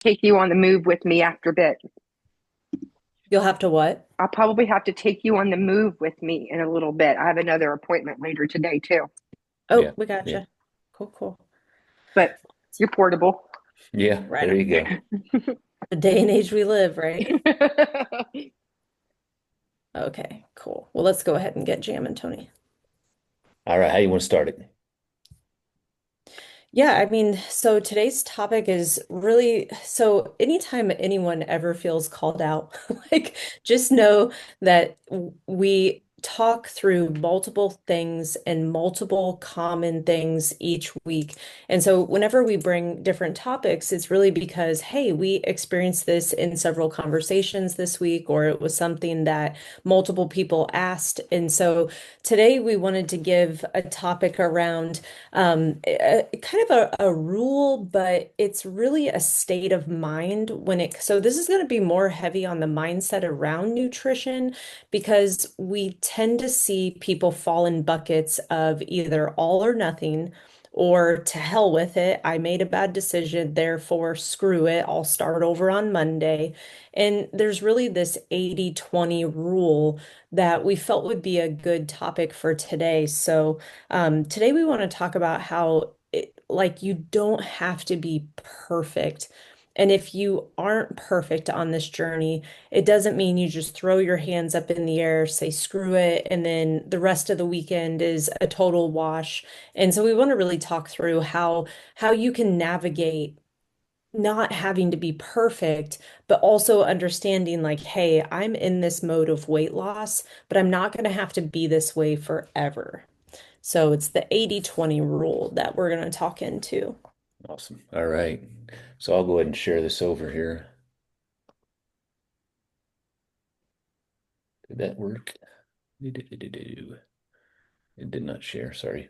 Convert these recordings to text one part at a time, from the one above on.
take you on the move with me after a bit. You'll have to what? I'll probably have to take you on the move with me in a little bit. I have another appointment later today too, Oh, Yeah. we Yeah. gotcha. Cool, cool. but you're portable. Yeah. Right There on. you go. The day and age we live, right? Okay, cool. Well, let's go ahead and get jamming, Tony. All right. How you want to start it? Yeah, I mean, so today's topic is really so anytime anyone ever feels called out, like just know that we talk through multiple things and multiple common things each week. And so whenever we bring different topics, it's really because, hey, we experienced this in several conversations this week, or it was something that multiple people asked. And so today we wanted to give a topic around kind of a rule, but it's really a state of mind so this is going to be more heavy on the mindset around nutrition because we tend to see people fall in buckets of either all or nothing or to hell with it. I made a bad decision, therefore screw it. I'll start over on Monday. And there's really this 80-20 rule that we felt would be a good topic for today. So, today we want to talk about how like you don't have to be perfect. And if you aren't perfect on this journey, it doesn't mean you just throw your hands up in the air, say screw it, and then the rest of the weekend is a total wash. And so we want to really talk through how you can navigate not having to be perfect, but also understanding like, hey, I'm in this mode of weight loss, but I'm not going to have to be this way forever. So it's the 80-20 rule that we're going to talk into. Awesome. All right. So I'll go ahead and share this over here. Did that work? It did not share. Sorry.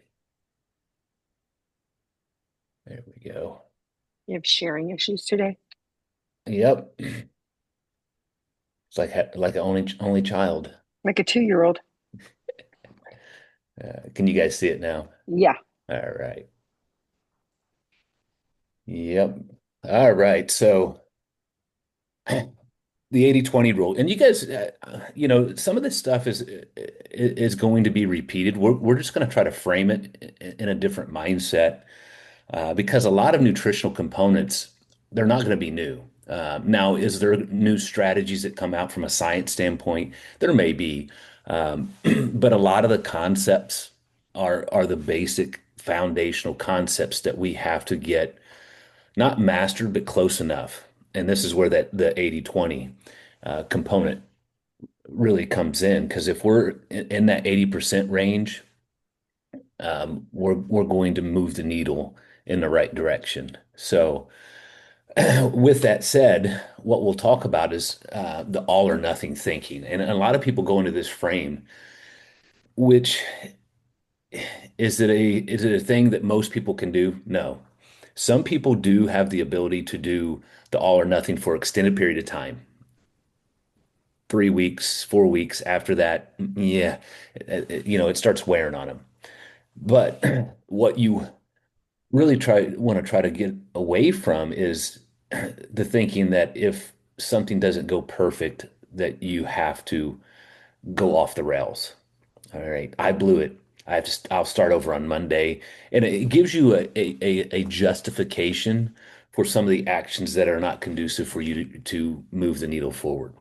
There we go. You have sharing issues today. Yep. It's like an only child. Like a 2-year-old. Can you guys see it now? Yeah. All right. Yep. All right. So the 80-20 rule. And you guys, some of this stuff is going to be repeated. We're just going to try to frame it in a different mindset because a lot of nutritional components, they're not going to be new. Now, is there new strategies that come out from a science standpoint? There may be, but a lot of the concepts are the basic foundational concepts that we have to get not mastered, but close enough. And this is where that the 80-20 component really comes in. Because if we're in that 80% range, we're going to move the needle in the right direction. So, with that said, what we'll talk about is the all or nothing thinking. And a lot of people go into this frame, which is it a thing that most people can do? No. Some people do have the ability to do the all or nothing for extended period of time. 3 weeks, 4 weeks after that, yeah, it starts wearing on them. But what you really try to get away from is the thinking that if something doesn't go perfect, that you have to go off the rails. All right, I blew it. I'll start over on Monday, and it gives you a justification for some of the actions that are not conducive for you to move the needle forward.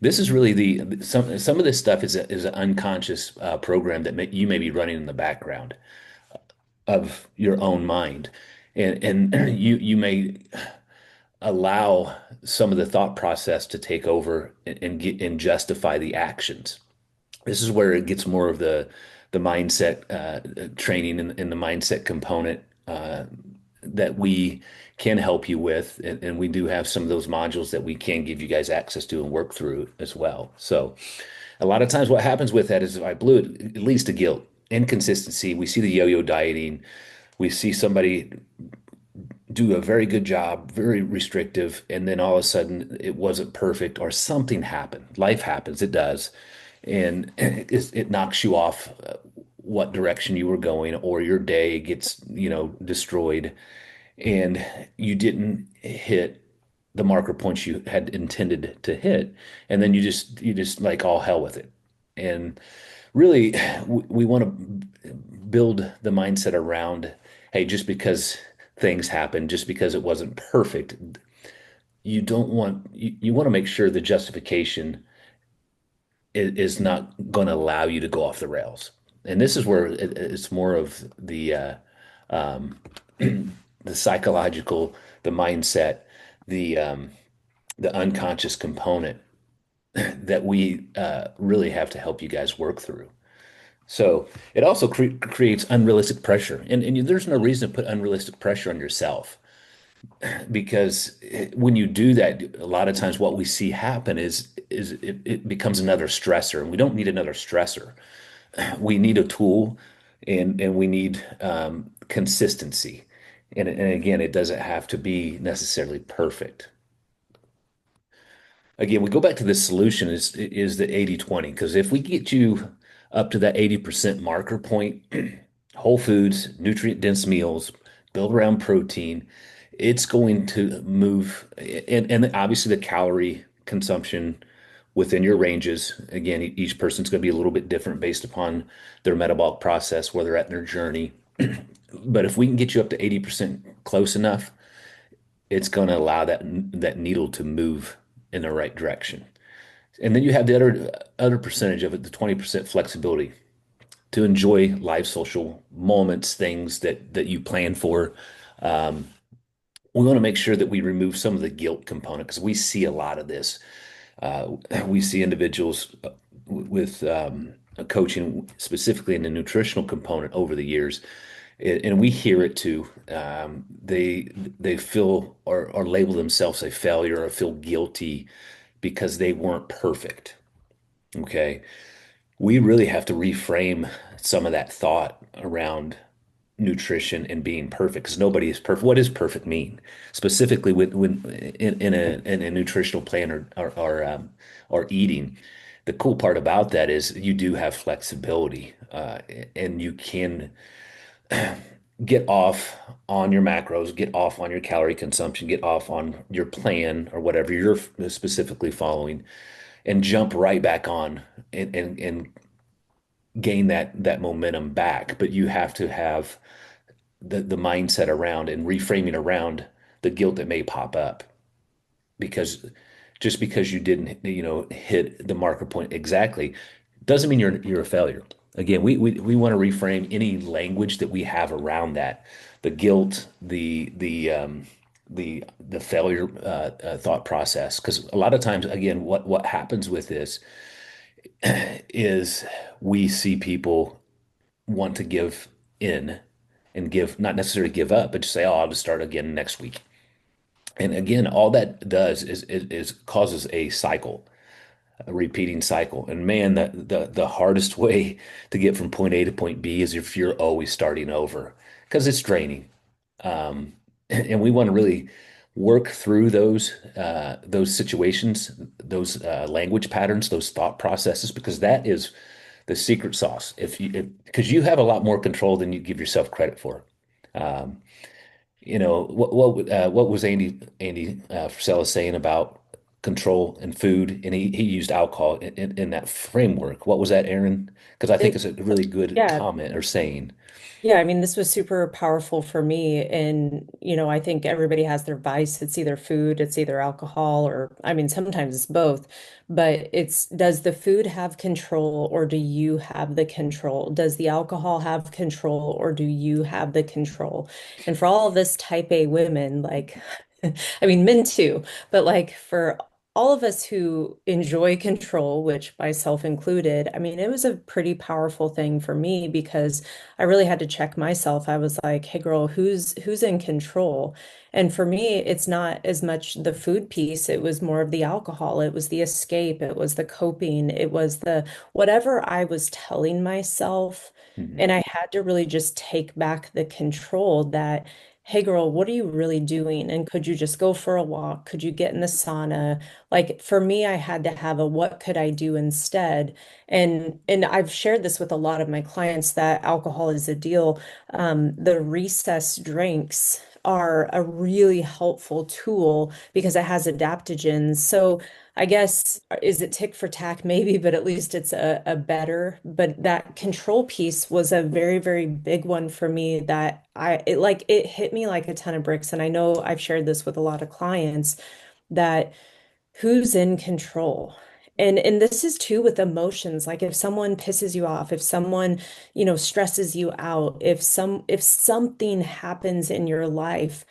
This is really some of this stuff is an unconscious program that you may be running in the background of your own mind, and you may allow some of the thought process to take over and justify the actions. This is where it gets more of the mindset training and the mindset component that we can help you with, and we do have some of those modules that we can give you guys access to and work through as well. So a lot of times what happens with that is if I blew it, it leads to guilt, inconsistency. We see the yo-yo dieting. We see somebody do a very good job, very restrictive, and then all of a sudden it wasn't perfect or something happened. Life happens, it does, and it knocks you off what direction you were going, or your day gets, destroyed, and you didn't hit. the marker points you had intended to hit, and then you just like all hell with it. And really, we want to build the mindset around, hey, just because things happen, just because it wasn't perfect, you want to make sure the justification is not going to allow you to go off the rails. And this is where it's more of um, the psychological, the mindset, the unconscious component that we really have to help you guys work through. So it also creates unrealistic pressure, and there's no reason to put unrealistic pressure on yourself because when you do that, a lot of times what we see happen is it becomes another stressor, and we don't need another stressor. We need a tool, and we need consistency. And again, it doesn't have to be necessarily perfect. Again, we go back to this solution is the 80/20 because if we get you up to that 80% marker point, whole foods, nutrient dense meals, build around protein, it's going to move and obviously the calorie consumption within your ranges. Again, each person's going to be a little bit different based upon their metabolic process, where they're at in their journey. But if we can get you up to 80% close enough, it's going to allow that needle to move in the right direction. And then you have the other percentage of it, the 20% flexibility to enjoy live social moments, things that you plan for. Um, we want to make sure that we remove some of the guilt component because we see a lot of this. Uh, we see individuals with coaching specifically in the nutritional component over the years, and we hear it too. They feel or label themselves a failure or feel guilty because they weren't perfect. Okay. We really have to reframe some of that thought around nutrition and being perfect because nobody is perfect. What does perfect mean? Specifically when in a nutritional plan or eating. The cool part about that is you do have flexibility and you can get off on your macros, get off on your calorie consumption, get off on your plan or whatever you're specifically following, and jump right back on and gain that momentum back. But you have to have the mindset around and reframing around the guilt that may pop up because just because you didn't, hit the marker point exactly doesn't mean you're a failure. Again, we want to reframe any language that we have around that, the guilt, the failure thought process. Because a lot of times, again, what happens with this is we see people want to give in and give, not necessarily give up, but just say, "Oh, I'll just start again next week." And again, all that does is causes a cycle, a repeating cycle. And man, the hardest way to get from point A to point B is if you're always starting over because it's draining. And we want to really work through those situations, those language patterns, those thought processes, because that is the secret sauce. Because you have a lot more control than you give yourself credit for. Um, what was Andy Frisella saying about control and food, and he used alcohol in that framework. What was that, Aaron? Because I think It, it's a really good yeah, comment or saying. Yeah, I mean, this was super powerful for me. And, I think everybody has their vice. It's either food, it's either alcohol, or I mean, sometimes it's both. But does the food have control or do you have the control? Does the alcohol have control or do you have the control? And for all of this type A women, like, I mean, men too, but like for all of us who enjoy control, which myself included, I mean, it was a pretty powerful thing for me because I really had to check myself. I was like, "Hey girl, who's in control?" And for me, it's not as much the food piece, it was more of the alcohol. It was the escape, it was the coping, it was the whatever I was telling myself. Mhm. And I had to really just take back the control that, hey girl, what are you really doing? And could you just go for a walk? Could you get in the sauna? Like for me, I had to have a what could I do instead? And I've shared this with a lot of my clients that alcohol is a deal. The recess drinks are a really helpful tool because it has adaptogens. So I guess is it tick for tack? Maybe, but at least it's a better. But that control piece was a very, very big one for me that it hit me like a ton of bricks. And I know I've shared this with a lot of clients that who's in control. And this is too with emotions. Like if someone pisses you off, if someone, stresses you out, if something happens in your life,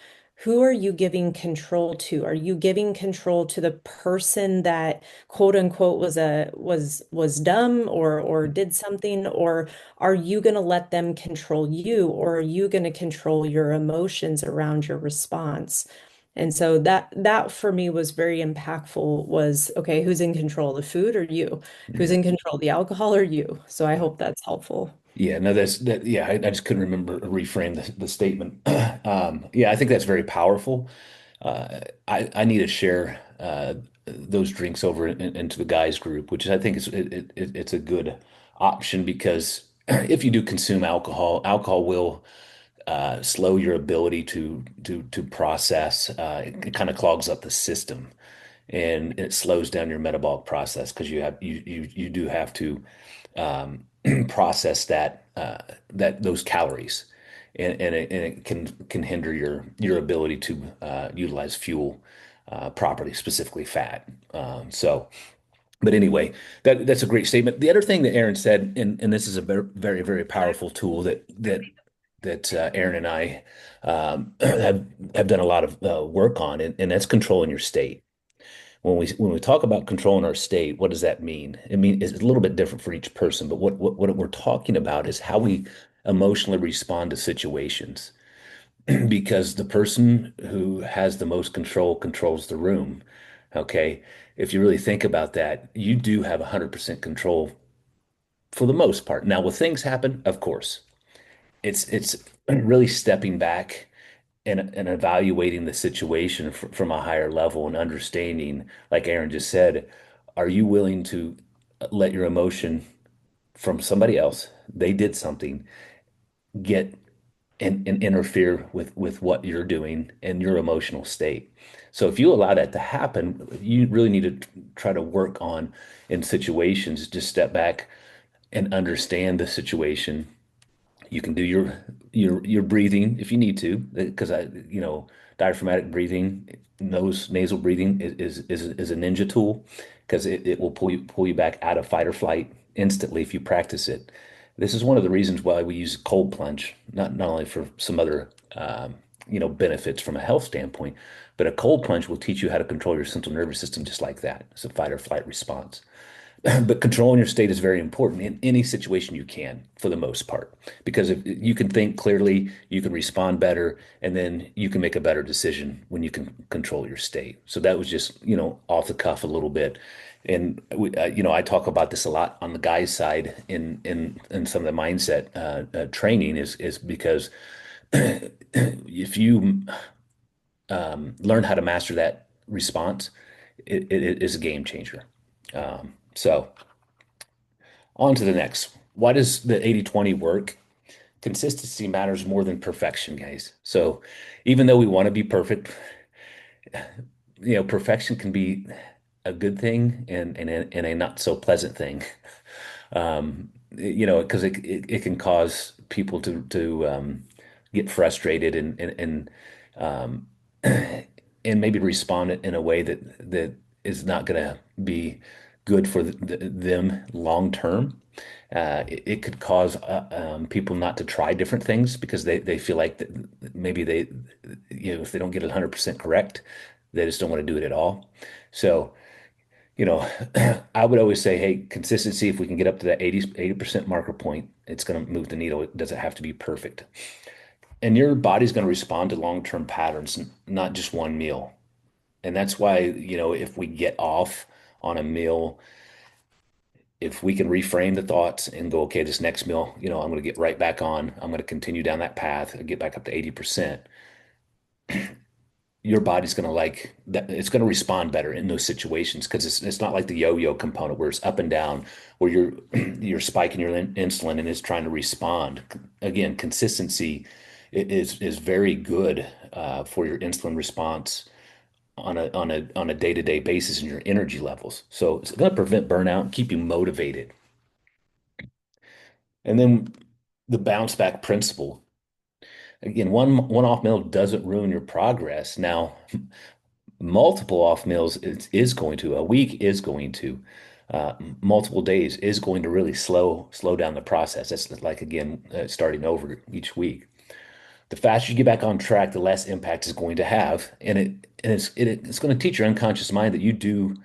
who are you giving control to? Are you giving control to the person that quote unquote was dumb or did something, or are you going to let them control you, or are you going to control your emotions around your response? And so that for me was very impactful was, okay, who's in control, the food or you? Who's Yeah. in control, the alcohol or you? So I hope that's helpful. Yeah, no, yeah, I just couldn't remember reframe the statement. Yeah, I think that's very powerful. I need to share those drinks over into the guys group, which I think it's a good option because if you do consume alcohol, alcohol will slow your ability to process. It kind of clogs up the system, and it slows down your metabolic process because you do have to um, process that those calories, and it can hinder your ability to utilize fuel properly, specifically fat. But anyway, that's a great statement. The other thing that Aaron said, and this is a very, very, very powerful tool that Aaron and I have done a lot of work on, and that's controlling your state. When we talk about controlling our state, what does that mean? I mean, it's a little bit different for each person, but what we're talking about is how we emotionally respond to situations. Because the person who has the most control controls the room. Okay. If you really think about that, you do have 100% control for the most part. Now, will things happen? Of course. It's really stepping back and evaluating the situation from a higher level and understanding, like Aaron just said, are you willing to let your emotion from somebody else, they did something, get and interfere with what you're doing and your emotional state. So if you allow that to happen, you really need to try to work on in situations, just step back and understand the situation. You can do your breathing if you need to, because diaphragmatic breathing, nose nasal breathing is a ninja tool because it will pull you back out of fight or flight instantly if you practice it. This is one of the reasons why we use cold plunge, not only for some other benefits from a health standpoint, but a cold plunge will teach you how to control your central nervous system just like that. It's a fight or flight response. But controlling your state is very important in any situation you can, for the most part, because if you can think clearly, you can respond better, and then you can make a better decision when you can control your state. So that was just, off the cuff a little bit. And I talk about this a lot on the guys' side in some of the mindset training is because if you learn how to master that response, it is a game changer. So on to the next. Why does the 80/20 work? Consistency matters more than perfection, guys. So even though we want to be perfect, perfection can be a good thing and a not so pleasant thing. Because it can cause people to get frustrated um, and maybe respond in a way that is not going to be good for them long term. It could cause people not to try different things because they feel like that maybe if they don't get it 100% correct, they just don't want to do it at all. So, you know, I would always say, hey, consistency, if we can get up to that 80% marker point, it's going to move the needle. It doesn't have to be perfect. And your body's going to respond to long-term patterns, not just one meal. And that's why, if we get off on a meal, if we can reframe the thoughts and go, okay, this next meal, I'm going to get right back on. I'm going to continue down that path and get back up to 80%. Your body's going to like that. It's going to respond better in those situations because it's not like the yo-yo component where it's up and down, where you're spiking your insulin and it's trying to respond. Again, consistency is very good for your insulin response on a day-to-day basis and your energy levels. So it's going to prevent burnout and keep you motivated. And then the bounce back principle. Again, one off meal doesn't ruin your progress. Now, multiple off meals is going to, a week is going to, multiple days is going to really slow down the process. That's like again starting over each week. The faster you get back on track, the less impact it's going to have, and it's going to teach your unconscious mind that you do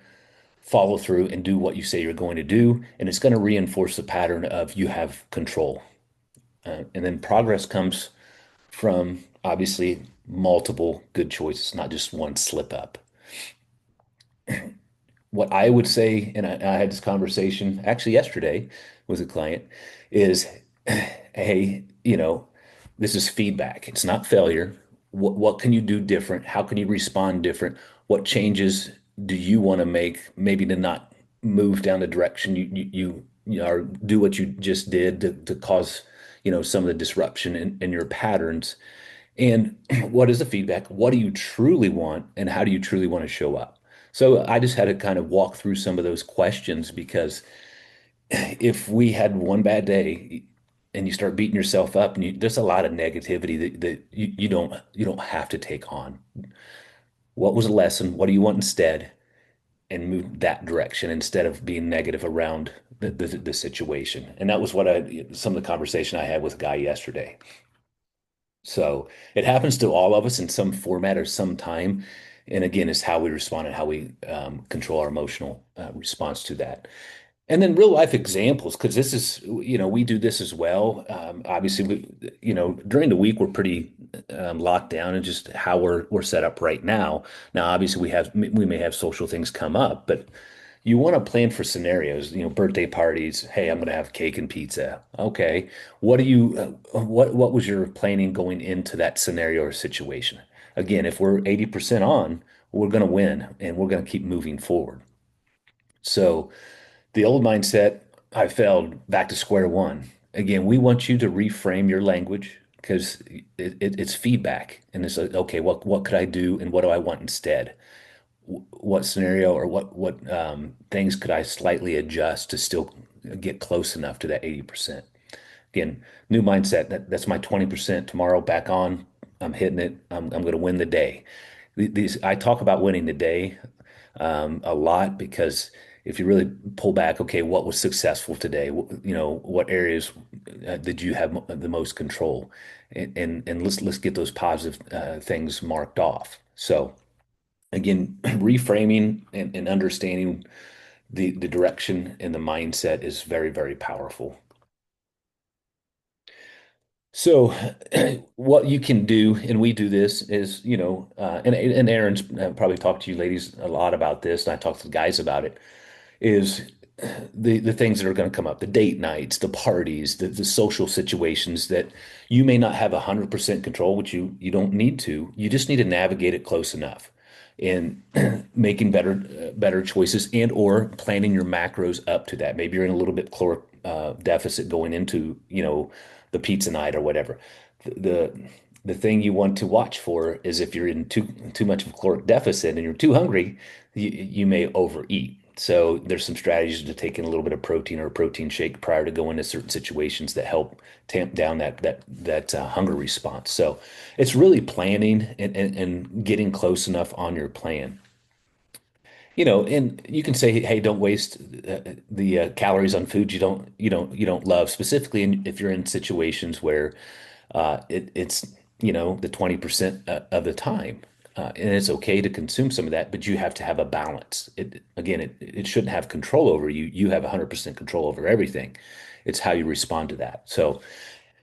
follow through and do what you say you're going to do, and it's going to reinforce the pattern of you have control. And then progress comes from obviously multiple good choices, not just one slip up. What I would say, and I had this conversation actually yesterday with a client, is, hey, this is feedback. It's not failure. What can you do different? How can you respond different? What changes do you want to make? Maybe to not move down the direction or do what you just did to cause, some of the disruption in your patterns. And what is the feedback? What do you truly want? And how do you truly want to show up? So I just had to kind of walk through some of those questions because if we had one bad day and you start beating yourself up and there's a lot of negativity that you don't have to take on. What was a lesson? What do you want instead? And move that direction instead of being negative around the situation. And that was some of the conversation I had with a guy yesterday. So it happens to all of us in some format or some time. And again, it's how we respond and how we control our emotional response to that. And then real life examples, because this is, we do this as well. Obviously, during the week, we're pretty locked down and just how we're set up right now. Now, obviously, we may have social things come up, but you want to plan for scenarios, birthday parties. Hey, I'm going to have cake and pizza. Okay. What was your planning going into that scenario or situation? Again, if we're 80% on, we're going to win and we're going to keep moving forward. So the old mindset, I failed back to square one. Again, we want you to reframe your language because it's feedback. And it's like, okay, what could I do and what do I want instead? What scenario or what things could I slightly adjust to still get close enough to that 80%? Again, new mindset. That's my 20% tomorrow back on. I'm hitting it. I'm going to win the day. I talk about winning the day a lot because if you really pull back, okay, what was successful today? What areas did you have the most control? And let's get those positive things marked off. So again, reframing and understanding the direction and the mindset is very, very powerful. So, what you can do, and we do this, is and Aaron's probably talked to you ladies a lot about this, and I talked to the guys about it. Is the things that are going to come up, the date nights, the parties, the social situations that you may not have 100% control, which you don't need to. You just need to navigate it close enough and making better choices and or planning your macros up to that. Maybe you're in a little bit caloric deficit going into, the pizza night or whatever. The the thing you want to watch for is if you're in too much of a caloric deficit and you're too hungry, you may overeat. So there's some strategies to take in a little bit of protein or a protein shake prior to going into certain situations that help tamp down that hunger response. So it's really planning and getting close enough on your plan. And you can say, hey, don't waste the calories on foods you don't love, specifically if you're in situations where it's the 20% of the time. And it's okay to consume some of that, but you have to have a balance. It shouldn't have control over you. You have 100% control over everything. It's how you respond to that. So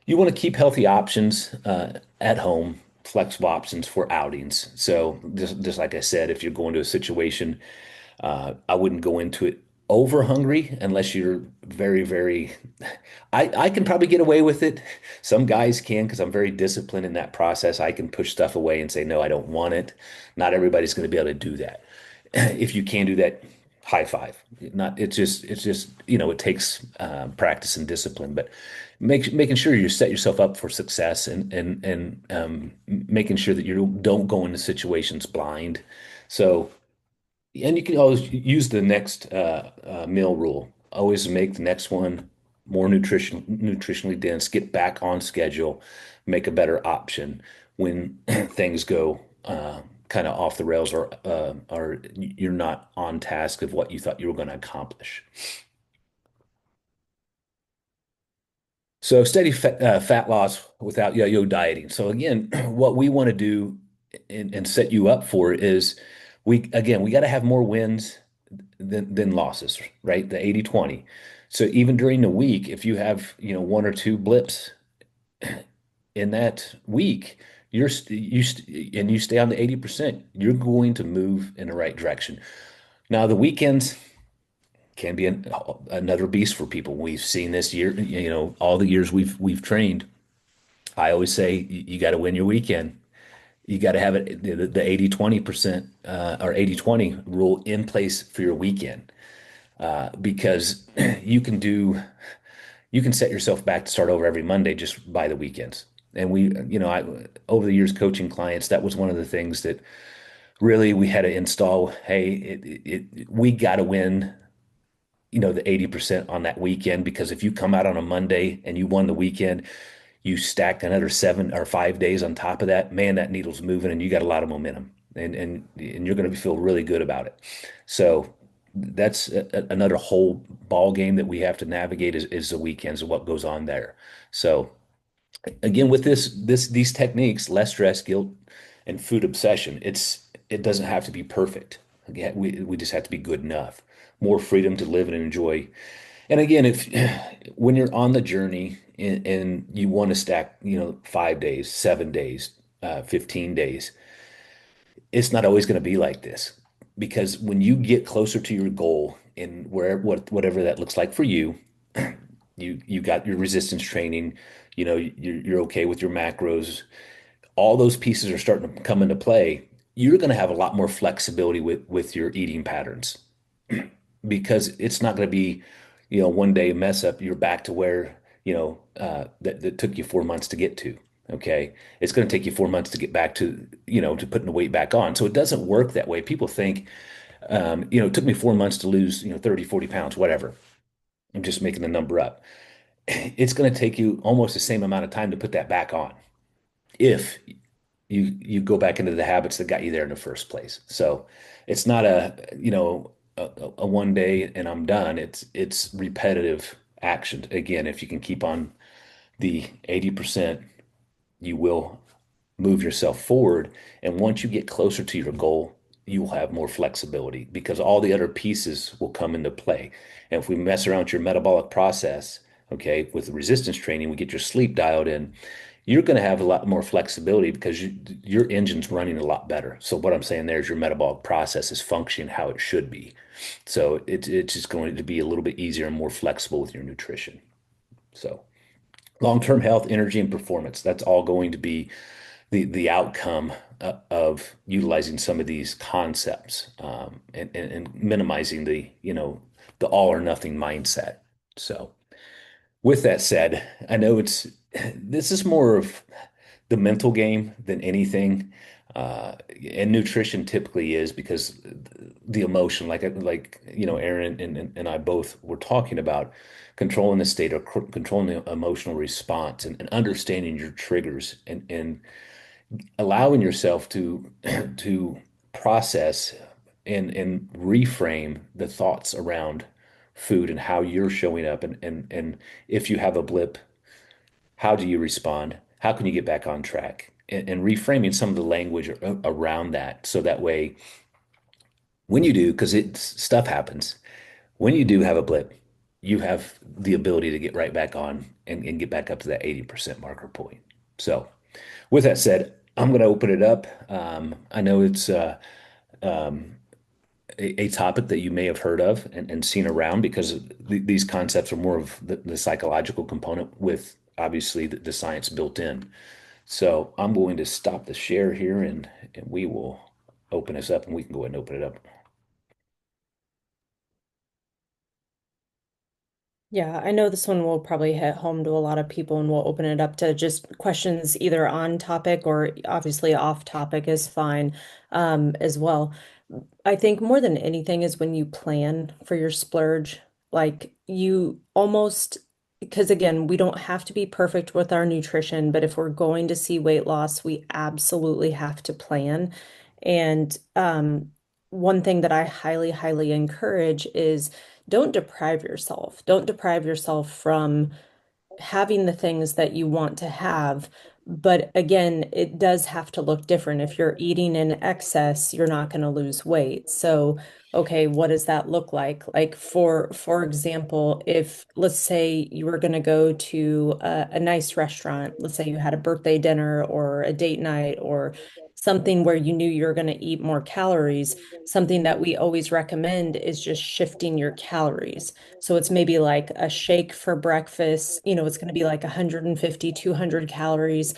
you want to keep healthy options at home, flexible options for outings. So just like I said, if you're going to a situation, I wouldn't go into it over hungry unless you're very, very. I can probably get away with it. Some guys can because I'm very disciplined in that process. I can push stuff away and say, no, I don't want it. Not everybody's going to be able to do that. If you can do that, high five. Not it's just it takes practice and discipline, but making sure you set yourself up for success and making sure that you don't go into situations blind. So, and you can always use the next meal rule. Always make the next one more nutritionally dense. Get back on schedule. Make a better option when things go kind of off the rails or you're not on task of what you thought you were going to accomplish. So steady fat loss without yo-yo dieting. So again, what we want to do and set you up for is we got to have more wins than losses, right? The 80/20. So even during the week, if you have, one or two blips in that week, and you stay on the 80%, you're going to move in the right direction. Now, the weekends can be another beast for people. We've seen this year, all the years we've trained. I always say you got to win your weekend. You got to have it the 80/20% or 80/20 rule in place for your weekend because you can do you can set yourself back to start over every Monday just by the weekends. And over the years coaching clients, that was one of the things that really we had to install. Hey, we got to win, the 80% on that weekend because if you come out on a Monday and you won the weekend, you stack another 7 or 5 days on top of that, man, that needle's moving and you got a lot of momentum and you're going to feel really good about it. So that's another whole ball game that we have to navigate is the weekends and what goes on there. So again, with these techniques, less stress, guilt, and food obsession, it doesn't have to be perfect. Again, we just have to be good enough. More freedom to live and enjoy. And again, if when you're on the journey and you want to stack, 5 days, 7 days, 15 days, it's not always going to be like this because when you get closer to your goal in whatever that looks like for you, you got your resistance training, you're okay with your macros, all those pieces are starting to come into play. You're going to have a lot more flexibility with your eating patterns because it's not going to be, one day mess up, you're back to where, that took you 4 months to get to. Okay. It's going to take you 4 months to get back to, to putting the weight back on. So it doesn't work that way. People think, it took me 4 months to lose, 30, 40 pounds, whatever. I'm just making the number up. It's going to take you almost the same amount of time to put that back on if you go back into the habits that got you there in the first place. So it's not a 1 day and I'm done. It's repetitive action. Again, if you can keep on the 80%, you will move yourself forward. And once you get closer to your goal, you will have more flexibility because all the other pieces will come into play. And if we mess around with your metabolic process, okay, with the resistance training, we get your sleep dialed in, you're going to have a lot more flexibility because your engine's running a lot better. So what I'm saying there is your metabolic process is functioning how it should be. So it's just going to be a little bit easier and more flexible with your nutrition. So long-term health, energy, and performance, that's all going to be the outcome of utilizing some of these concepts and minimizing the all or nothing mindset. So with that said, I know this is more of the mental game than anything. And nutrition typically is because the emotion, Aaron and I both were talking about controlling the state or controlling the emotional response and understanding your triggers and allowing yourself to to process and reframe the thoughts around food and how you're showing up and if you have a blip, how do you respond? How can you get back on track? And reframing some of the language around that so that way when you do, because stuff happens, when you do have a blip, you have the ability to get right back on and get back up to that 80% marker point. So with that said, I'm going to open it up. I know it's um, a topic that you may have heard of and seen around because these concepts are more of the psychological component with obviously the science built in. So I'm going to stop the share here and we will open this up and we can go ahead and open it up. Yeah, I know this one will probably hit home to a lot of people, and we'll open it up to just questions either on topic or obviously off topic is fine as well. I think more than anything is when you plan for your splurge, like you almost, because again, we don't have to be perfect with our nutrition, but if we're going to see weight loss, we absolutely have to plan. And one thing that I highly, highly encourage is don't deprive yourself. Don't deprive yourself from having the things that you want to have. But again, it does have to look different. If you're eating in excess, you're not going to lose weight. So, okay, what does that look like? Like for example, if let's say you were going to go to a nice restaurant, let's say you had a birthday dinner or a date night or something where you knew you were going to eat more calories, something that we always recommend is just shifting your calories. So it's maybe like a shake for breakfast, it's going to be like 150, 200 calories,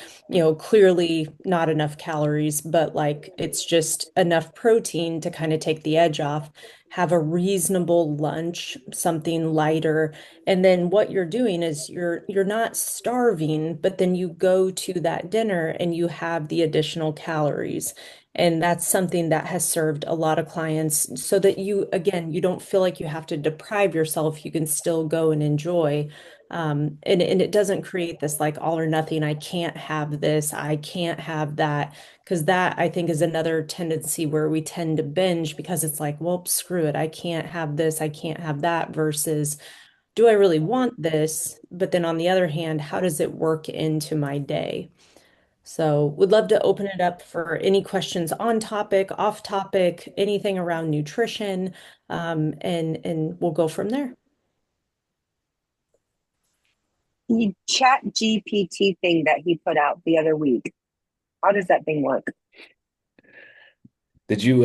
clearly not enough calories, but like it's just enough protein to kind of take the edge off. Have a reasonable lunch, something lighter. And then what you're doing is you're not starving, but then you go to that dinner and you have the additional calories. And that's something that has served a lot of clients so that you, again, you don't feel like you have to deprive yourself. You can still go and enjoy. And it doesn't create this like all or nothing. I can't have this. I can't have that. Because that I think is another tendency where we tend to binge because it's like, well, screw it. I can't have this. I can't have that versus do I really want this? But then on the other hand, how does it work into my day? So, would love to open it up for any questions on topic, off topic, anything around nutrition, and we'll go from there. The chat GPT thing that he put out the other week, how does that thing work? Did you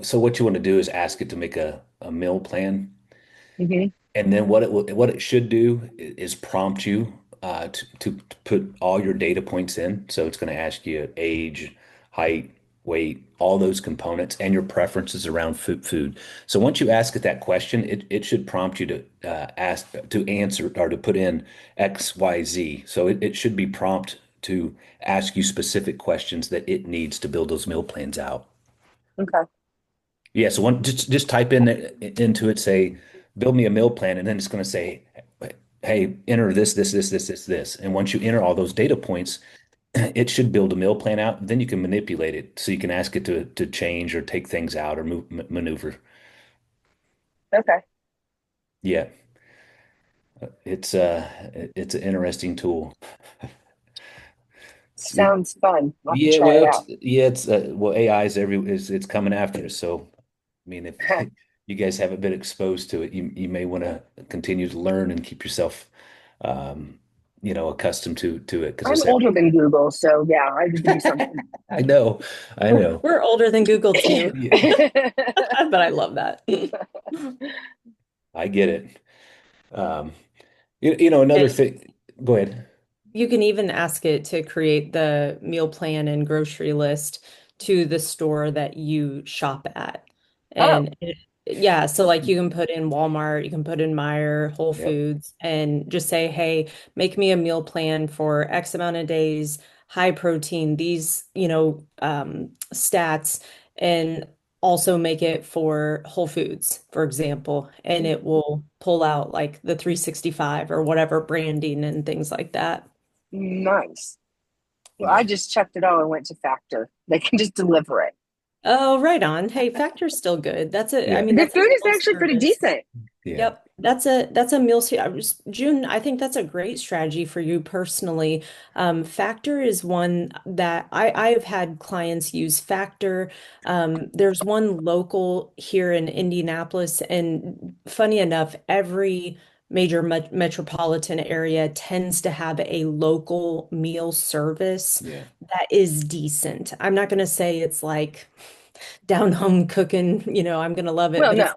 so what you want to do is ask it to make a meal plan, Hmm. and then what it should do is prompt you to put all your data points in. So it's going to ask you age, height, weight, all those components, and your preferences around food. So once you ask it that question, it should prompt you to ask to answer or to put in X, Y, Z. So it should be prompt to ask you specific questions that it needs to build those meal plans out. Okay. Yeah, so just type in into it, say, build me a meal plan, and then it's going to say, hey, enter this. And once you enter all those data points, it should build a meal plan out. Then you can manipulate it, so you can ask it to change or take things out or maneuver. Okay. Yeah, it's an interesting tool. Sounds fun. I'll have to Yeah, try it well, out. it's well, AI is it's coming after us. So, I mean, if you guys haven't been exposed to it, you may want to continue to learn and keep yourself, um, accustomed to it because I'm it's older than Google, so yeah, I need to do something. I know, I know. We're older than Google too, Yeah, but I love that. I get it. Um, another And thing. Go ahead. you can even ask it to create the meal plan and grocery list to the store that you shop at. Oh, Yeah, so like you can put in Walmart, you can put in Meijer, Whole Yep. Foods, and just say, hey, make me a meal plan for X amount of days, high protein, these, stats, and also make it for Whole Foods, for example, and it will pull out like the 365 or whatever branding and things like that. nice. Well, I Yeah. just checked it all and went to Factor. They can just deliver it. Oh, right on. Hey, Factor's still good. I Yeah. mean, The that's a food is meal actually pretty service. decent. Yeah. Yep, that's a meal. June, I think that's a great strategy for you personally. Factor is one that I've had clients use Factor. There's one local here in Indianapolis, and funny enough, every major metropolitan area tends to have a local meal service Yeah. that is decent. I'm not going to say it's like down home cooking, I'm going to love it, Well, but no. it's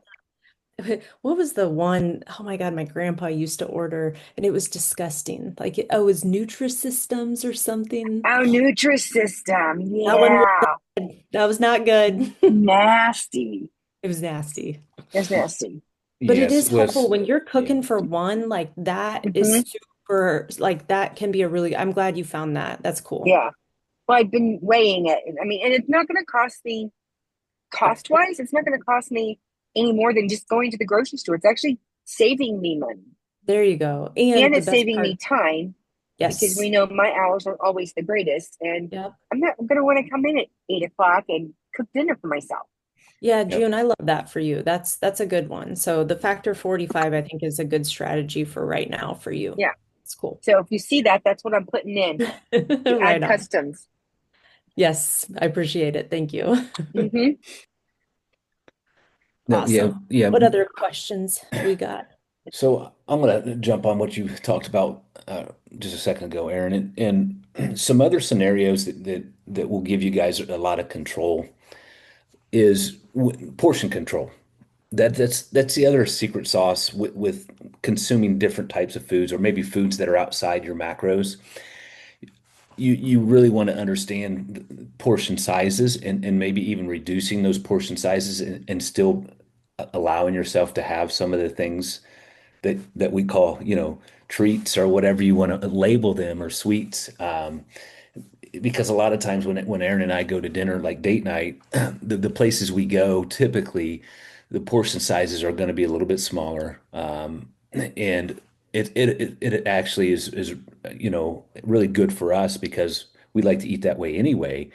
what was the one? Oh my God, my grandpa used to order and it was disgusting. Like, it was Nutrisystems or something. Our Nutrisystem. That one, Yeah. that was not good. Nasty. It was nasty. That's nasty. But it Yes, is helpful was when you're yeah. cooking for one, like that is Hmm. super, like that can be a really, I'm glad you found that. That's cool. Yeah. Well, I've been weighing it. I mean, and it's not going to cost me cost wise, it's not going to cost me any more than just going to the grocery store. It's actually saving me money There you go. and And the it's best saving me part, time because we yes. know my hours are always the greatest. And Yep. I'm not going to want to come in at 8 o'clock and cook dinner for myself. Yeah, Yep. June, I love that for you. That's a good one. So the factor 45, I think, is a good strategy for right now for you. Yeah. It's cool. So if you see that, that's what I'm putting in to add Right on. customs. Yes, I appreciate it. Thank you. Hmm. No, yeah, Awesome. yeah. What other questions we got? So I'm gonna jump on what you talked about just a second ago, Aaron, and some other scenarios that will give you guys a lot of control is portion control. That's the other secret sauce with consuming different types of foods or maybe foods that are outside your macros. You really want to understand portion sizes and maybe even reducing those portion sizes and still allowing yourself to have some of the things that we call, treats or whatever you want to label them or sweets. Because a lot of times when Aaron and I go to dinner, like date night, the places we go, typically the portion sizes are going to be a little bit smaller. And it actually is really good for us because we like to eat that way anyway.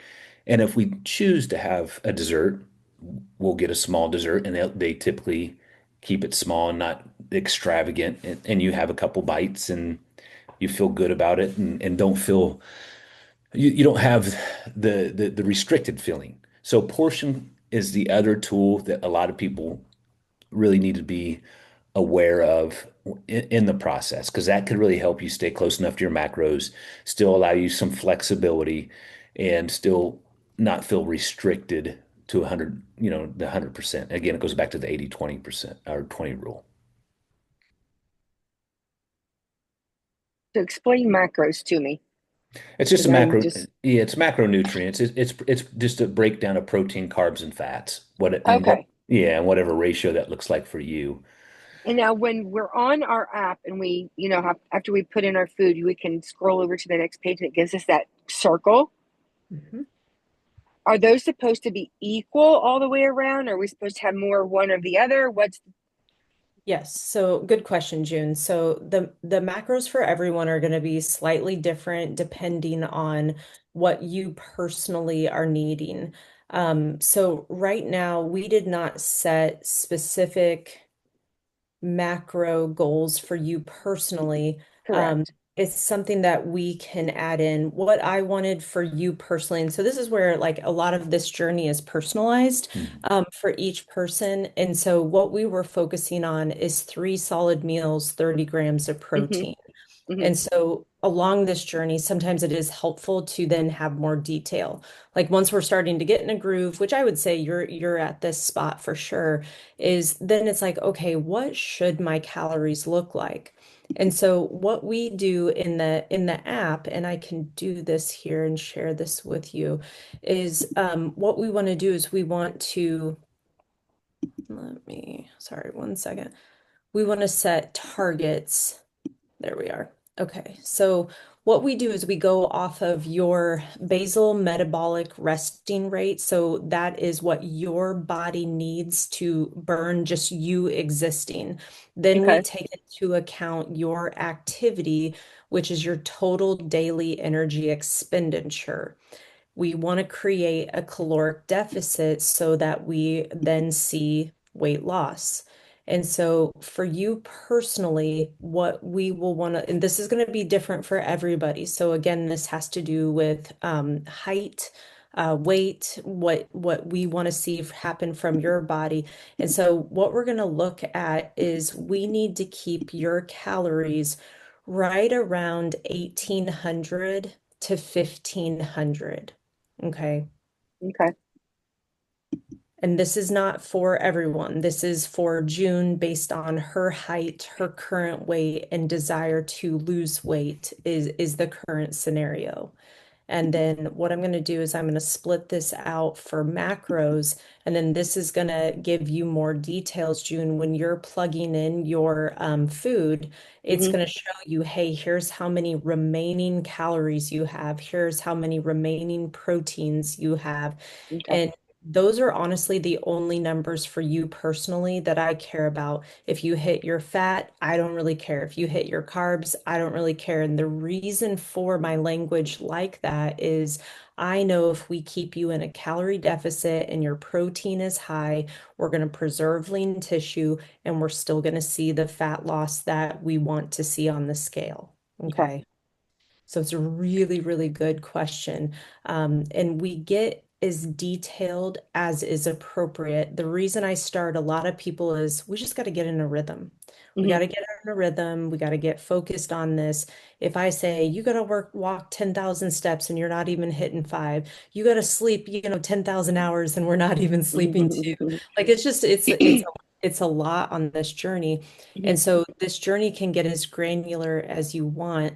And if we choose to have a dessert, we'll get a small dessert, and they typically keep it small and not extravagant. And you have a couple bites and you feel good about it and don't feel you don't have the restricted feeling. So portion is the other tool that a lot of people really need to be aware of in the process because that could really help you stay close enough to your macros, still allow you some flexibility, and still not feel restricted to 100, the 100%. Again, it goes back to the 80-20% or 20 rule. So explain macros to me It's just a because I'm macro, just yeah, it's macronutrients. It's just a breakdown of protein, carbs, and fats. okay. Yeah, and whatever ratio that looks like for you. And now when we're on our app and we, after we put in our food, we can scroll over to the next page and it gives us that circle. Mhm. Are those supposed to be equal all the way around? Are we supposed to have more one or the other? Yes, so good question, June. So the macros for everyone are going to be slightly different depending on what you personally are needing. So right now we did not set specific macro goals for you personally. Correct. It's something that we can add in. What I wanted for you personally, and so this is where like a lot of this journey is personalized Hmm. for each person. And so what we were focusing on is 3 solid meals, 30 grams of Hmm. protein. Hmm. And so along this journey, sometimes it is helpful to then have more detail. Like once we're starting to get in a groove, which I would say you're at this spot for sure, is then it's like, okay, what should my calories look like? And so what we do in the app, and I can do this here and share this with you, is what we want to do is we want to sorry, one second. We want to set targets. There we are. Okay, so what we do is we go off of your basal metabolic resting rate. So that is what your body needs to burn just you existing. Then we Okay. take into account your activity, which is your total daily energy expenditure. We want to create a caloric deficit so that we then see weight loss. And so, for you personally, what we will want to, and this is going to be different for everybody. So, again, this has to do with height, weight, what we want to see happen from your body. And so, what we're going to look at is we need to keep your calories right around 1,800 to 1,500. Okay. Okay. And this is not for everyone. This is for June based on her height, her current weight, and desire to lose weight is the current scenario. And then what I'm going to do is I'm going to split this out for macros. And then this is going to give you more details, June. When you're plugging in your food, it's Hmm. going to show you, hey, here's how many remaining calories you have. Here's how many remaining proteins you have. Okay. And those are honestly the only numbers for you personally that I care about. If you hit your fat, I don't really care. If you hit your carbs, I don't really care. And the reason for my language like that is I know if we keep you in a calorie deficit and your protein is high, we're going to preserve lean tissue and we're still going to see the fat loss that we want to see on the scale. Okay. Okay. So it's a really, really good question. And we get as detailed as is appropriate. The reason I start a lot of people is we just got to get in a rhythm. We Hmm. got to get in a rhythm. We got to get focused on this. If I say you got to walk 10,000 steps and you're not even hitting five, you got to sleep, 10,000 hours and we're not even sleeping two. Like it's just, it's a lot on this journey. And so this journey can get as granular as you want.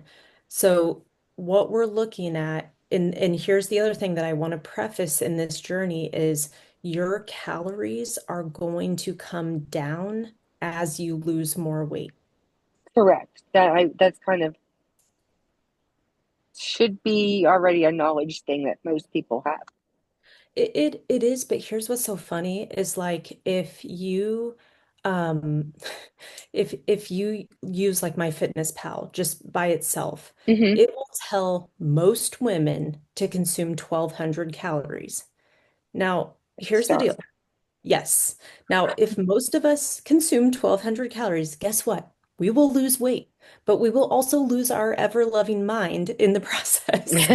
So what we're looking at, and here's the other thing that I want to preface in this journey is your calories are going to come down as you lose more weight. Correct. That's kind of should be already a knowledge thing that most people have. It is, but here's what's so funny is like if you um if you use like MyFitnessPal just by itself, Hmm. it will tell most women to consume 1,200 calories. Now, here's the deal. Start. Yes. Now, if most of us consume 1,200 calories, guess what? We will lose weight, but we will also lose our ever-loving mind in the process.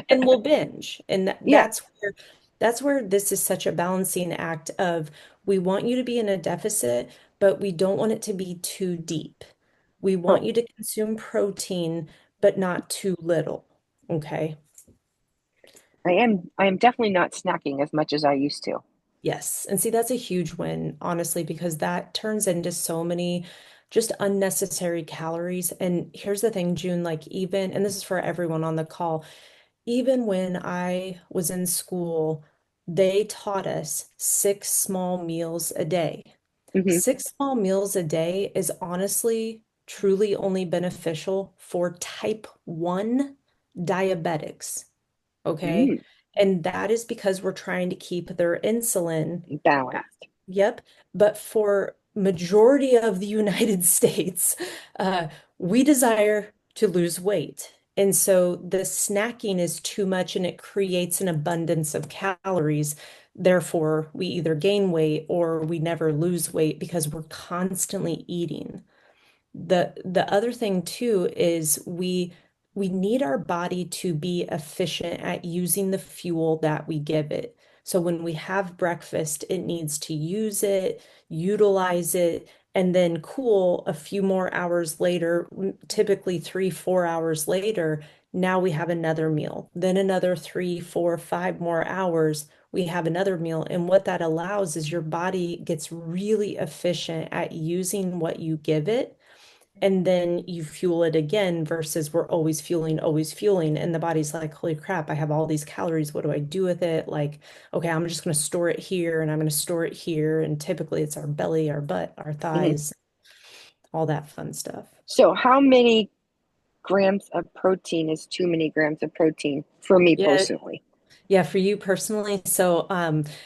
And we'll binge. And Yeah. that's where this is such a balancing act of we want you to be in a deficit, but we don't want it to be too deep. We want Correct. you to consume protein, but not too little. Okay. I am definitely not snacking as much as I used to. Yes. And see, that's a huge win, honestly, because that turns into so many just unnecessary calories. And here's the thing, June, like even, and this is for everyone on the call, even when I was in school, they taught us 6 small meals a day. Hmm. 6 small meals a day is honestly, truly only beneficial for type 1 diabetics. Okay. Mm, And that is because we're trying to keep their insulin. balanced. Yep. But for majority of the United States, uh, we desire to lose weight. And so the snacking is too much and it creates an abundance of calories. Therefore, we either gain weight or we never lose weight because we're constantly eating. The other thing too is we need our body to be efficient at using the fuel that we give it. So when we have breakfast, it needs to use it, utilize it, and then cool a few more hours later, typically 3, 4 hours later, now we have another meal. Then another 3, 4, 5 more hours, we have another meal. And what that allows is your body gets really efficient at using what you give it and then you fuel it again versus we're always fueling. And the body's like, holy crap, I have all these calories. What do I do with it? Like, okay, I'm just going to store it here and I'm going to store it here. And typically it's our belly, our butt, our Hmm. thighs, all that fun stuff. So, how many grams of protein is too many grams of protein for me Yeah. personally? Yeah. For you personally. So,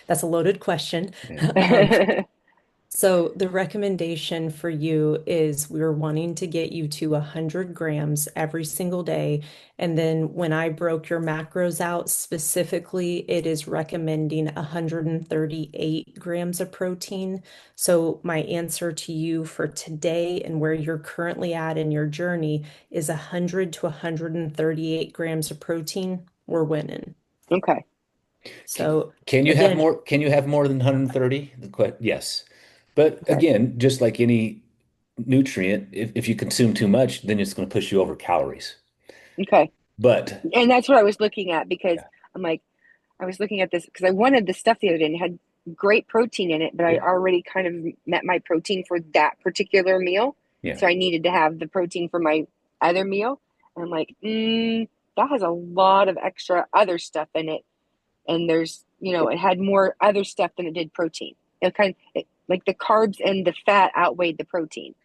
that's a loaded question. Yeah. Um, So the recommendation for you is we're wanting to get you to 100 grams every single day. And then when I broke your macros out specifically, it is recommending 138 grams of protein. So my answer to you for today and where you're currently at in your journey is 100 to 138 grams of protein. We're winning. Okay. So Can you have again, more? Can you have more than 130? Yes. But Okay. again, just like any nutrient, if you consume too much, then it's going to push you over calories. Okay. But And that's what I was looking at because yeah, I'm like, I was looking at this because I wanted the stuff the other day and it had great protein in it, but I yeah, already kind of met my protein for that particular meal. yeah. So I needed to have the protein for my other meal. And I'm like, that has a lot of extra other stuff in it. And there's, it had more other stuff than it did protein. Like the carbs and the fat outweighed the protein,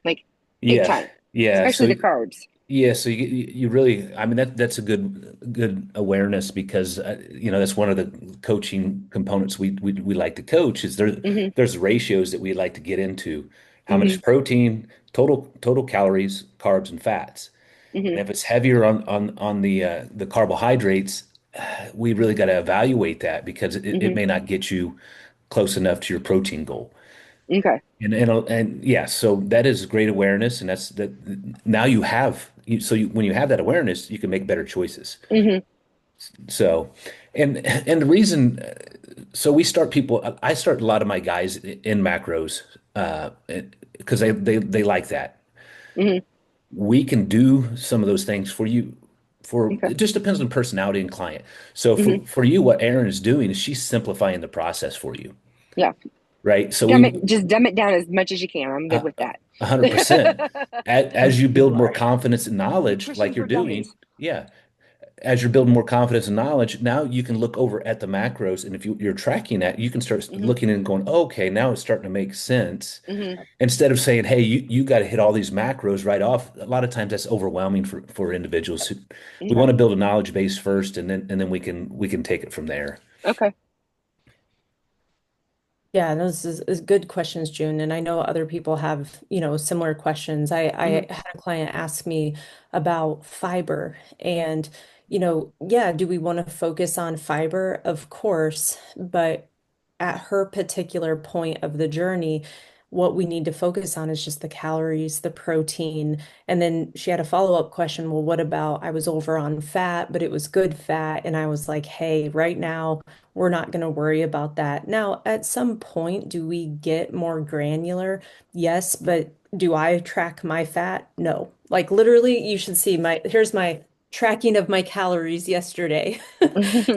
like big Yeah. time, Yeah. especially So the carbs. yeah, so you really, I mean that's a good awareness because that's one of the coaching components we like to coach is Hmm. there's ratios that we like to get into. How Hmm. much protein, total calories, carbs and fats. And Hmm. if it's heavier on the carbohydrates, we really got to evaluate that because it Hmm. may not get you close enough to your protein goal. Okay. And yeah, so that is great awareness, and that's that. Now you have when you have that awareness, you can make better choices. Hmm. So, and the reason, so we start people. I start a lot of my guys in macros, because they like that. Hmm. We can do some of those things for you. For Okay. it just depends on personality and client. So Hmm. for you, what Erin is doing is she's simplifying the process for you, Yeah. right? So Dumb it, we just dumb it down as much as you can. I'm good Uh, with that. 100%. As you build You more are confidence and knowledge, pushing like you're for gummies. doing, yeah. As you're building more confidence and knowledge, now you can look over at the macros, and if you're tracking that, you can start Hmm. looking and going, okay, now it's starting to make sense. Hmm. Instead of saying, hey, you got to hit all these macros right off. A lot of times that's overwhelming for individuals who we Okay. want to build a knowledge base first, and then we can take it from there. Okay. Yeah, those is good questions, June. And I know other people have, similar questions. Hmm. I had a client ask me about fiber and, yeah, do we want to focus on fiber? Of course, but at her particular point of the journey, what we need to focus on is just the calories, the protein. And then she had a follow-up question. Well, what about I was over on fat, but it was good fat. And I was like, hey, right now, we're not going to worry about that. Now, at some point, do we get more granular? Yes, but do I track my fat? No. Like literally, you should see here's my tracking of my calories yesterday.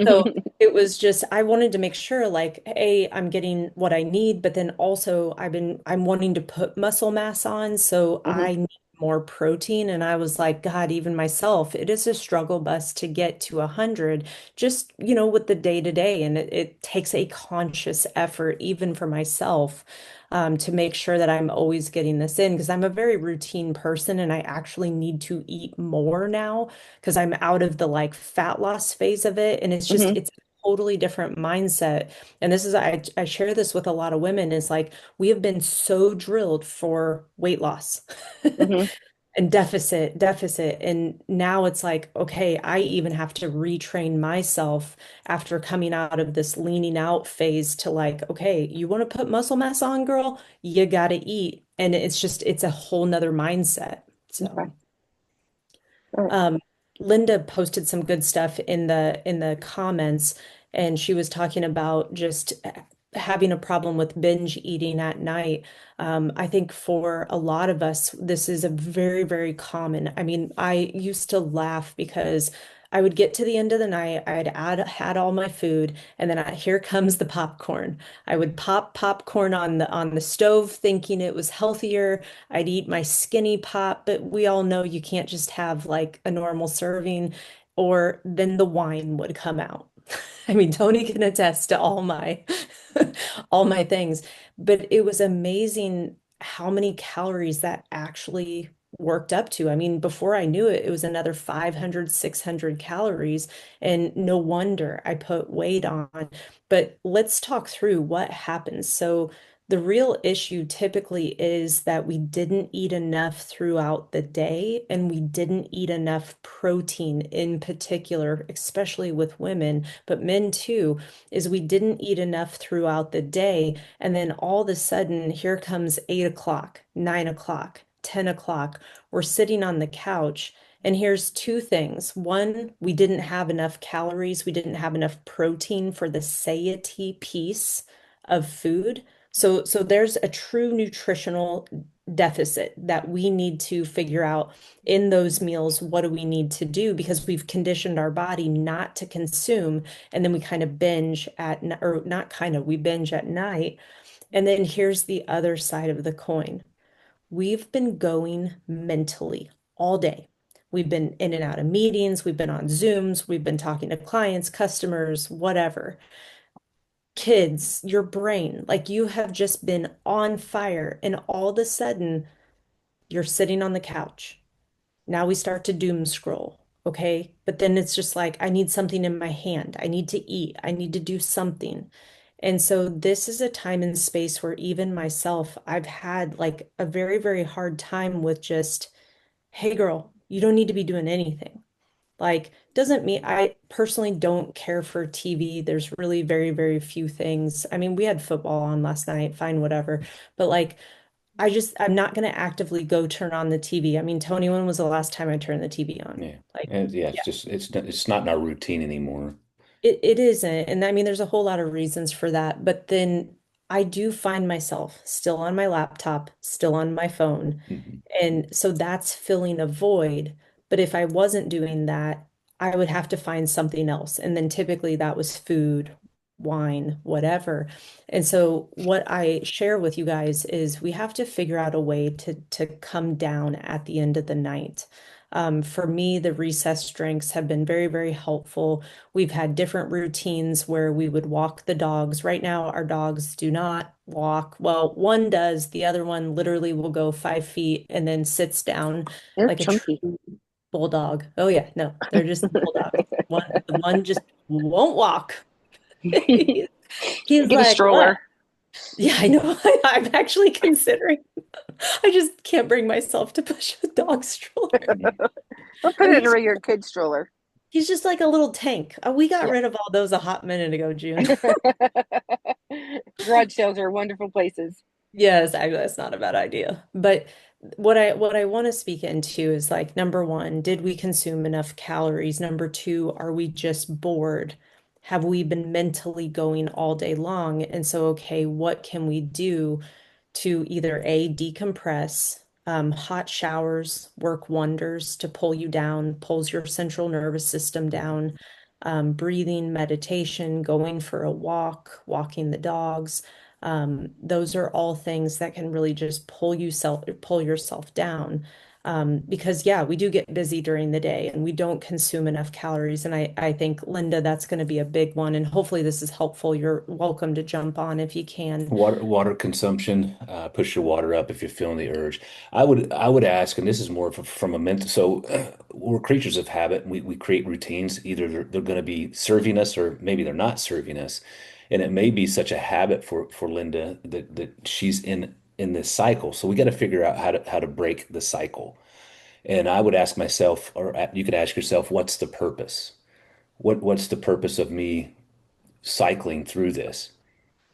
So it was just, I wanted to make sure like, hey, I'm getting what I need, but then also I'm wanting to put muscle mass on. So Hmm. I need more protein. And I was like, God, even myself, it is a struggle bus to get to 100, just, with the day to day. And it takes a conscious effort, even for myself, to make sure that I'm always getting this in because I'm a very routine person and I actually need to eat more now because I'm out of the like fat loss phase of it. And Hmm. it's a totally different mindset. And this is, I share this with a lot of women is like, we have been so drilled for weight loss. Hmm. And deficit. And now it's like, okay, I even have to retrain myself after coming out of this leaning out phase to like, okay, you want to put muscle mass on, girl? You got to eat. And it's a whole nother mindset. Okay. So. All right. Um, Linda posted some good stuff in the comments, and she was talking about just having a problem with binge eating at night. I think for a lot of us, this is a very, very common. I mean, I used to laugh because I would get to the end of the night, had all my food, and then here comes the popcorn. I would pop popcorn on the stove, thinking it was healthier. I'd eat my skinny pop, but we all know you can't just have like a normal serving, or then the wine would come out. I mean, Tony can attest to all my all my things, but it was amazing how many calories that actually worked up to. I mean, before I knew it, it was another 500, 600 calories, and no wonder I put weight on. But let's talk through what happens. So the real issue typically is that we didn't eat enough throughout the day and we didn't eat enough protein in particular, especially with women, but men too, is we didn't eat enough throughout the day. And then all of a sudden, here comes 8 o'clock, 9 o'clock, 10 o'clock. We're sitting on the couch. And here's two things. One, we didn't have enough calories. We didn't have enough protein for the satiety piece of food. So there's a true nutritional deficit that we need to figure out in those meals. What do we need to do? Because we've conditioned our body not to consume, and then we kind of binge or not kind of, we binge at night. And then here's the other side of the coin. We've been going mentally all day. We've been in and out of meetings, we've been on Zooms, we've been talking to clients, customers, whatever. Kids, your brain, like you have just been on fire, and all of a sudden you're sitting on the couch. Now we start to doom scroll, okay? But then it's just like, I need something in my hand. I need to eat. I need to do something. And so this is a time and space where even myself, I've had like a very, very hard time with just, hey girl, you don't need to be doing anything. Like, doesn't mean I personally don't care for TV. There's really very, very few things. I mean, we had football on last night, fine, whatever. But like, I'm not going to actively go turn on the TV. I mean, Tony, when was the last time I turned the TV on? Yeah. Like, And yeah, yeah, it's not in our routine anymore. it isn't. And I mean, there's a whole lot of reasons for that. But then I do find myself still on my laptop, still on my phone. Mhm. And so that's filling a void. But if I wasn't doing that, I would have to find something else. And then typically that was food, wine, whatever. And so what I share with you guys is we have to figure out a way to come down at the end of the night. For me, the recess drinks have been very, very helpful. We've had different routines where we would walk the dogs. Right now, our dogs do not walk. Well, one does, the other one literally will go 5 feet and then sits down They're like a chunky. true bulldog. Oh yeah, no, they're just bulldogs. The one just won't walk. He's Get a like, what? stroller. Yeah, I know. I'm actually considering. I just can't bring myself to push a dog stroller. Yeah. I'll put And it in a regular kid stroller. he's just like a little tank. We got Yeah. rid of all those a hot minute ago, June. Garage sales are wonderful places. Yes, actually, that's not a bad idea. But what I want to speak into is like number one, did we consume enough calories? Number two, are we just bored? Have we been mentally going all day long? And so, okay, what can we do to either A, decompress? Hot showers work wonders to pull you down, pulls your central nervous system down. Breathing, meditation, going for a walk, walking the dogs. Those are all things that can really just pull yourself down. Because yeah, we do get busy during the day and we don't consume enough calories. And I think, Linda, that's going to be a big one. And hopefully this is helpful. You're welcome to jump on if you can. Water consumption, push your water up if you're feeling the urge. I would ask, and this is more from a mental. So we're creatures of habit. We create routines. Either they're going to be serving us, or maybe they're not serving us. And it may be such a habit for Linda that she's in this cycle. So we got to figure out how to break the cycle. And I would ask myself, or you could ask yourself, what's the purpose? What's the purpose of me cycling through this?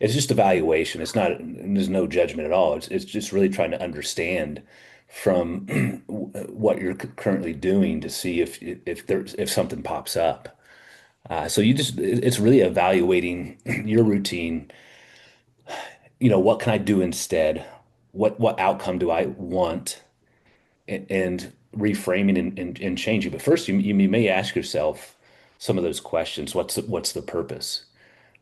It's just evaluation. It's not, there's no judgment at all. It's just really trying to understand from what you're currently doing to see if something pops up. So it's really evaluating your routine. What can I do instead? What outcome do I want? And reframing and changing. But first, you may ask yourself some of those questions. What's the purpose?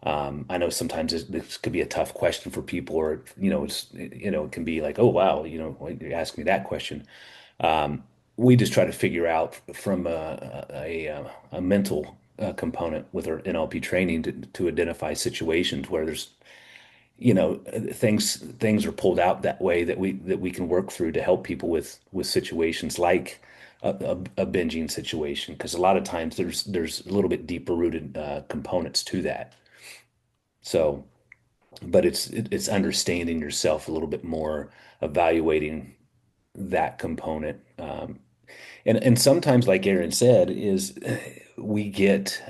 I know sometimes this could be a tough question for people, or it can be like, oh wow, why you ask me that question. We just try to figure out from a mental component with our NLP training to identify situations where there's things are pulled out that way that we can work through to help people with situations like a binging situation, because a lot of times there's a little bit deeper rooted components to that. So, but it's understanding yourself a little bit more, evaluating that component. And sometimes, like Aaron said, is we get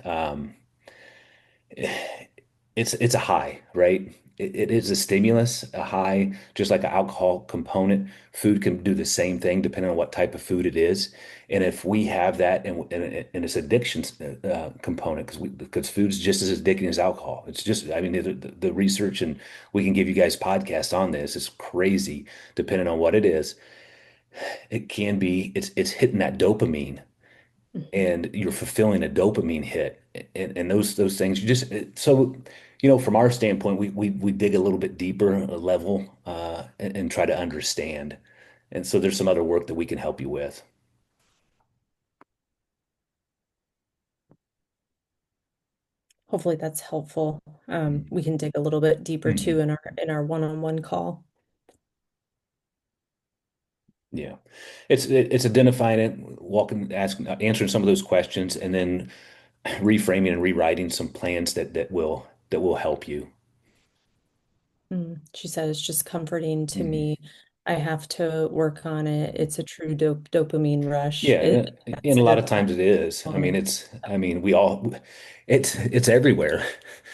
it's a high, right? It is a stimulus, a high, just like an alcohol component. Food can do the same thing depending on what type of food it is. And if we have that and it's addiction component, because food's just as addicting as alcohol. It's just, I mean, the research, and we can give you guys podcasts on this. It's crazy depending on what it is. It can be, it's hitting that dopamine, and you're fulfilling a dopamine hit, and those things so from our standpoint, we dig a little bit deeper a level, and try to understand. And so there's some other work that we can help you with. Hopefully that's helpful. We can dig a little bit deeper too Mhm. in our one-on-one call. Yeah. It's identifying it, walking, asking, answering some of those questions, and then reframing and rewriting some plans that will help you. She said it's just comforting to Mhm. me. I have to work on it. It's a true dopamine rush. Yeah, That's and a a lot good of times it is. I mean, one. we all, it's everywhere.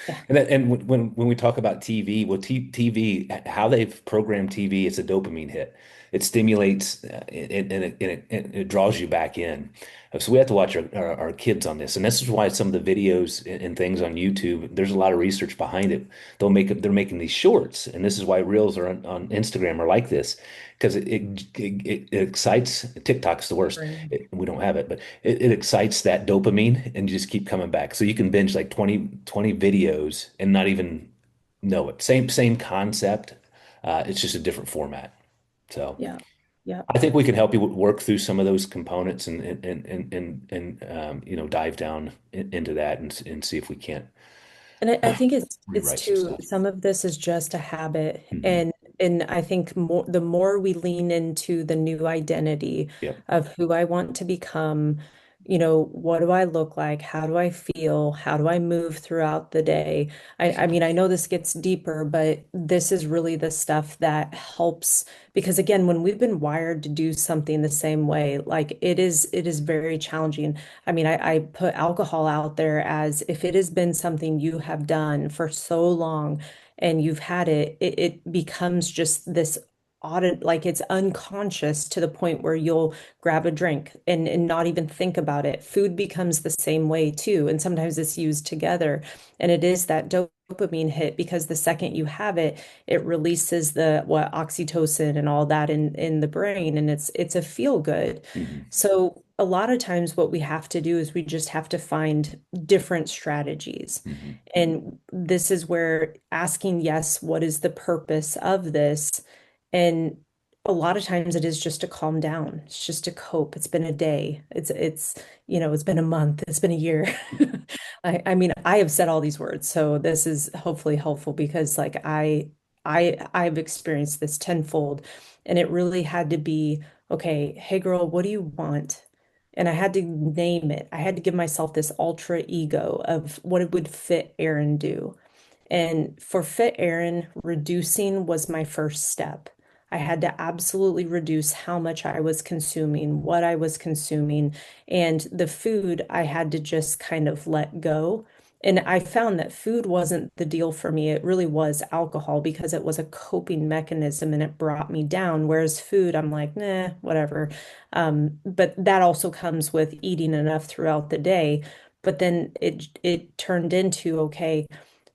Yeah. And when we talk about TV, well, TV, how they've programmed TV, it's a dopamine hit. It stimulates and it draws you back in. So we have to watch our kids on this, and this is why some of the videos and things on YouTube, there's a lot of research behind it. They're making these shorts, and this is why reels are on Instagram are like this because it excites. TikTok's the worst. Brain. We don't have it, but it excites that dopamine and you just keep coming back. So you can binge like 20 videos and not even know it. Same concept. It's just a different format. So Yeah. Yeah. I think we can help you work through some of those components and dive down into that and see if we can't And I think it's rewrite some too, stuff. some of this is just a habit. Hmm. And I think the more we lean into the new identity Yep. of who I want to become, what do I look like? How do I feel? How do I move throughout the day? I mean, I know this gets deeper, but this is really the stuff that helps because again, when we've been wired to do something the same way, like it is very challenging. I mean, I put alcohol out there as if it has been something you have done for so long and you've had it becomes just this audit, like it's unconscious to the point where you'll grab a drink and not even think about it. Food becomes the same way too. And sometimes it's used together. And it is that dopamine hit because the second you have it, it releases the what oxytocin and all that in the brain. And it's a feel good. Hmm. So a lot of times what we have to do is we just have to find different strategies. Hmm. And this is where asking, yes, what is the purpose of this? And a lot of times it is just to calm down. It's just to cope. It's been a day. It's been a month. It's been a year. I mean, I have said all these words, so this is hopefully helpful because like I've experienced this tenfold and it really had to be okay, hey girl, what do you want? And I had to name it. I had to give myself this ultra ego of what it would fit Aaron do. And for fit Aaron, reducing was my first step. I had to absolutely reduce how much I was consuming, what I was consuming, and the food I had to just kind of let go. And I found that food wasn't the deal for me. It really was alcohol because it was a coping mechanism and it brought me down. Whereas food, I'm like, nah, whatever. But that also comes with eating enough throughout the day. But then it turned into, okay,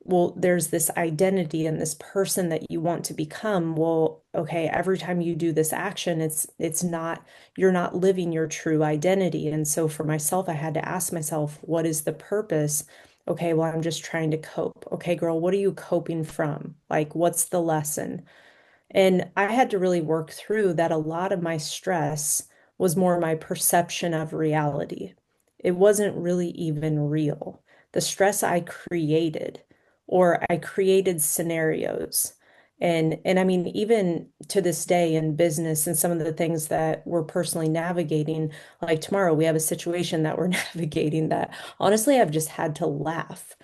well, there's this identity and this person that you want to become. Well, okay, every time you do this action, it's not, you're not living your true identity. And so for myself, I had to ask myself, what is the purpose? Okay, well, I'm just trying to cope. Okay, girl, what are you coping from? Like, what's the lesson? And I had to really work through that a lot of my stress was more my perception of reality. It wasn't really even real. The stress I created, or I created scenarios. And I mean, even to this day in business and some of the things that we're personally navigating, like tomorrow we have a situation that we're navigating that honestly I've just had to laugh.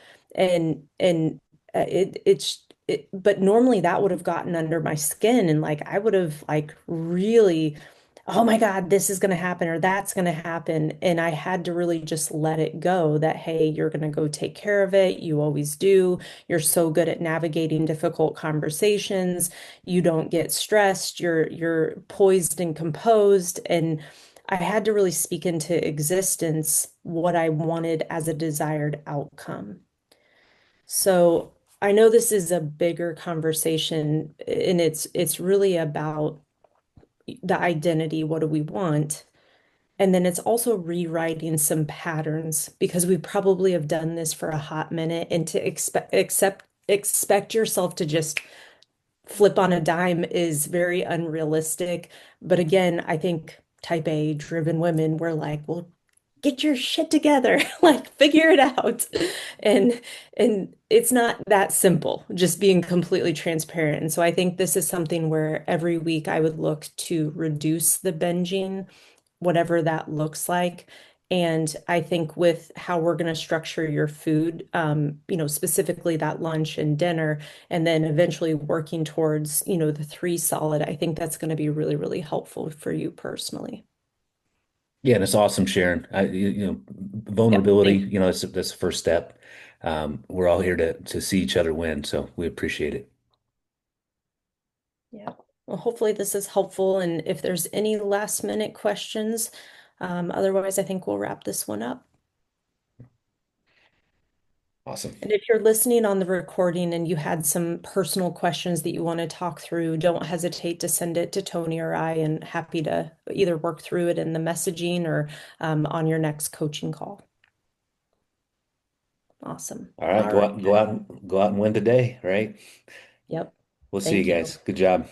But normally that would have gotten under my skin and like I would have like really, oh my God, this is going to happen or that's going to happen. And I had to really just let it go that, hey, you're going to go take care of it. You always do. You're so good at navigating difficult conversations. You don't get stressed. You're poised and composed. And I had to really speak into existence what I wanted as a desired outcome. So I know this is a bigger conversation and it's really about the identity, what do we want? And then it's also rewriting some patterns because we probably have done this for a hot minute and to expect yourself to just flip on a dime is very unrealistic. But again, I think type A driven women, we're like, well, get your shit together, like figure it out. And it's not that simple, just being completely transparent. And so I think this is something where every week I would look to reduce the binging, whatever that looks like. And I think with how we're going to structure your food, specifically that lunch and dinner, and then eventually working towards, the three solid, I think that's going to be really, really helpful for you personally. Yeah, and it's awesome, Sharon. Yep. Vulnerability, that's the first step. We're all here to see each other win, so we appreciate it. Yeah. Well, hopefully this is helpful. And if there's any last minute questions, otherwise, I think we'll wrap this one up. Awesome. And if you're listening on the recording and you had some personal questions that you want to talk through, don't hesitate to send it to Tony or I, and happy to either work through it in the messaging or on your next coaching call. Awesome. All right, All right. go out and win today, right? Yep. We'll see you Thank you. guys. Good job.